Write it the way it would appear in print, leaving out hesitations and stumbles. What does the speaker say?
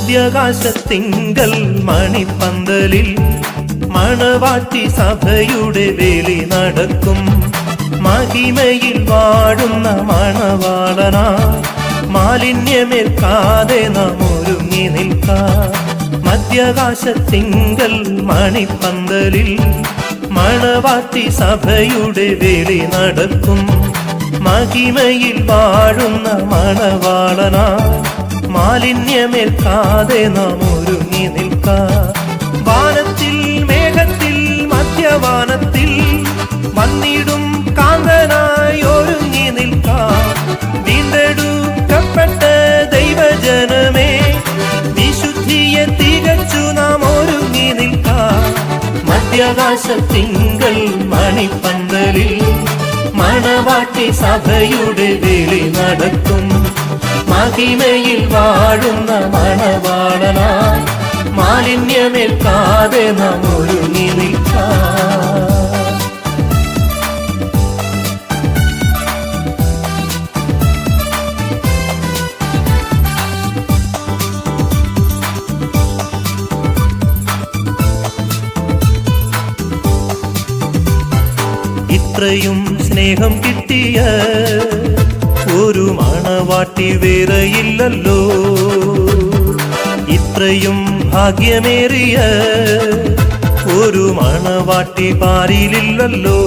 മധ്യാകാശത്തിങ്കൽ മണിപ്പന്തലിൽ മണവാട്ടി സഭയുടെ വേലി നടക്കും. മഹിമയിൽ വാഴുന്ന മണവാളനാ മാലിന്യമേൽക്കാതെ നാം ഒരുങ്ങി നിൽക്കാം. മധ്യാകാശത്തിങ്കൽ മണിപ്പന്തലിൽ മണവാട്ടി സഭയുടെ വേലി നടക്കും. മഹിമയിൽ വാഴുന്ന മണവാളനാ മാലിന്യമേൽക്കാതെ നാം ഒരുങ്ങി നിൽക്കാം. വാനത്തിൽ മേഘത്തിൽ മധ്യവാനത്തിൽ വന്നിടും കാന്തനായി ഒരുങ്ങി നിൽക്കാം. വീണ്ടെടുക്കപ്പെട്ട ദൈവജനമേ, വിശുദ്ധിയെ തികച്ചു നാം ഒരുങ്ങി നിൽക്കാം. മധ്യാകാശത്തിങ്കൽ മണിപ്പന്തലിൽ മണവാട്ടി സഭയുടെ വേലി നടക്കും. മഹിമയിൽ വാഴുന്ന മണവാളനാ മാലിന്യമേൽക്കാതെ നാം ഒരുങ്ങി നിൽക്കാം. ഇത്രയും സ്നേഹം കിട്ടിയ ഒരു മണവാട്ടി വേറെയില്ലല്ലോ. ഇത്രയും ഭാഗ്യമേറിയ ഒരു മണവാട്ടി പാരിലില്ലല്ലോ.